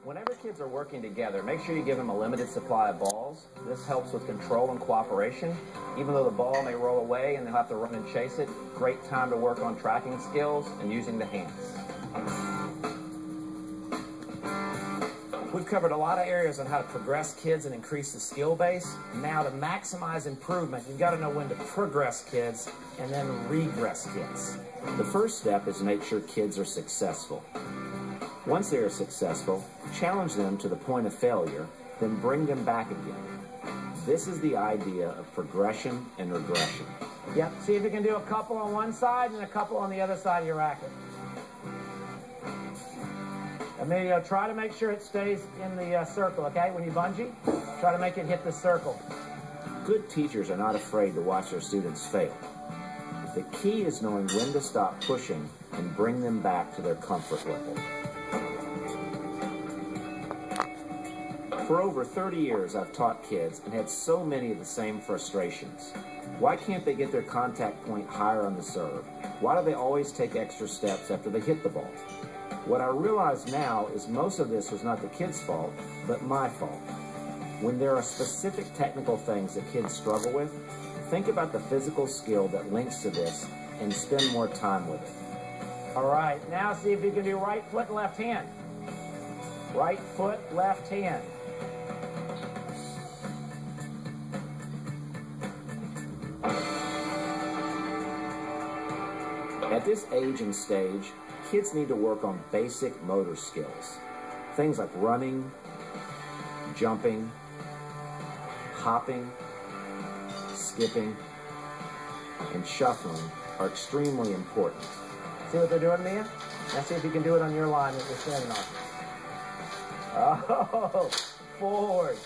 Whenever kids are working together, make sure you give them a limited supply of balls. This helps with control and cooperation. Even though the ball may roll away and they'll have to run and chase it, great time to work on tracking skills and using the hands. We've covered a lot of areas on how to progress kids and increase the skill base. Now, to maximize improvement, you've got to know when to progress kids and then regress kids. The first step is to make sure kids are successful. Once they are successful, challenge them to the point of failure, then bring them back again. This is the idea of progression and regression. Yep, see if you can do a couple on one side and a couple on the other side of your racket. Emilio, try to make sure it stays in the circle, okay? When you bungee, try to make it hit the circle. Good teachers are not afraid to watch their students fail. The key is knowing when to stop pushing and bring them back to their comfort level. For over 30 years, I've taught kids and had so many of the same frustrations. Why can't they get their contact point higher on the serve? Why do they always take extra steps after they hit the ball? What I realize now is most of this was not the kids' fault, but my fault. When there are specific technical things that kids struggle with, think about the physical skill that links to this and spend more time with it. All right, now see if you can do right foot and left hand. Right foot, left hand. At this age and stage, kids need to work on basic motor skills. Things like running, jumping, hopping, skipping, and shuffling are extremely important. See what they're doing, Mia? Now see if you can do it on your line that you're standing on. Oh, forward.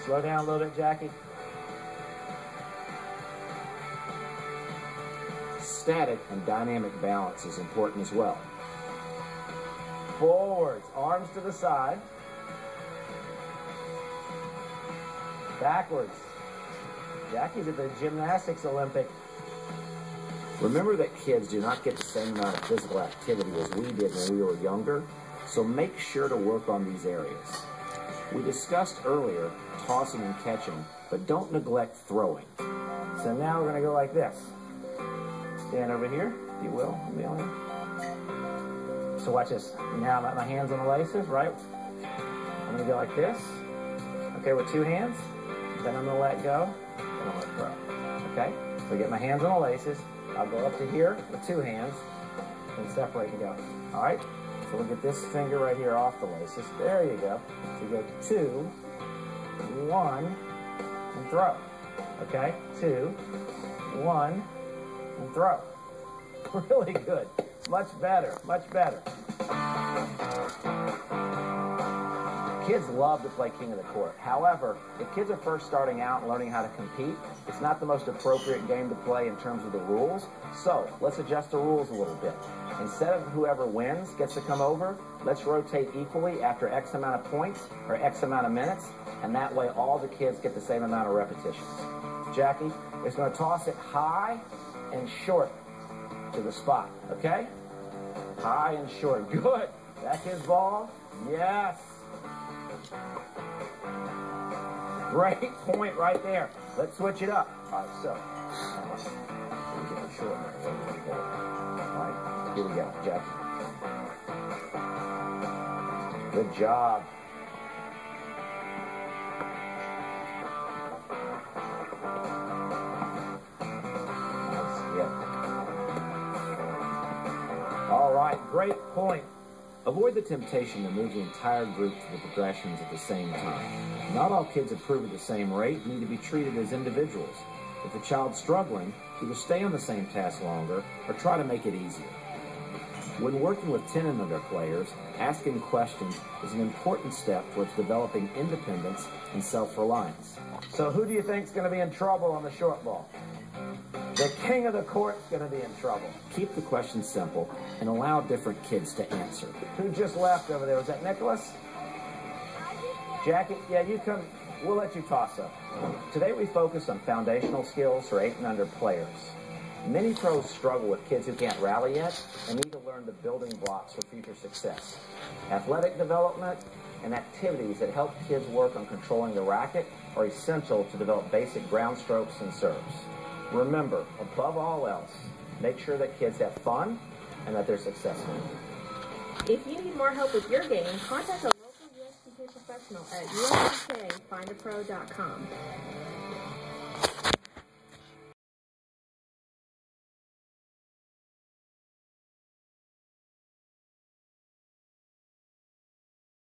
Slow down a little bit, Jackie. Static and dynamic balance is important as well. Forwards, arms to the side. Backwards. Jackie's at the gymnastics Olympic. Remember that kids do not get the same amount of physical activity as we did when we were younger, so make sure to work on these areas. We discussed earlier tossing and catching, but don't neglect throwing. So now we're going to go like this. Stand over here, if you will. So watch this. Now I'm at my hands on the laces, right? I'm going to go like this. Okay, with two hands. Then I'm going to let go. Then I'm going to throw. Okay? So I get my hands on the laces. I'll go up to here with two hands and separate and go. All right? So we'll get this finger right here off the laces. There you go. So you go 2, 1, and throw. Okay? 2, 1, and throw. Really good. Much better. Much better. Kids love to play king of the court. However, if kids are first starting out and learning how to compete, it's not the most appropriate game to play in terms of the rules. So let's adjust the rules a little bit. Instead of whoever wins gets to come over, let's rotate equally after X amount of points or X amount of minutes, and that way all the kids get the same amount of repetitions. Jackie is going to toss it high and short to the spot, okay? High and short. Good. Back his ball. Yes. Great point right there. Let's switch it up. All right, so we get the short there. All right, here we go, Jackie. Good job. All right, great point. Avoid the temptation to move the entire group to the progressions at the same time. Not all kids improve at the same rate and need to be treated as individuals. If a child's struggling, either stay on the same task longer or try to make it easier. When working with 10 and under players, asking questions is an important step towards developing independence and self-reliance. So who do you think is going to be in trouble on the short ball? The king of the court is going to be in trouble. Keep the questions simple and allow different kids to answer. Who just left over there? Was that Nicholas? Jackie? Yeah, you come. We'll let you toss up. Today we focused on foundational skills for 8 and under players. Many pros struggle with kids who can't rally yet and need to learn the building blocks for future success. Athletic development and activities that help kids work on controlling the racket are essential to develop basic ground strokes and serves. Remember, above all else, make sure that kids have fun and that they're successful. If you need more help with your game, contact a local USPK professional at uspkfindapro.com.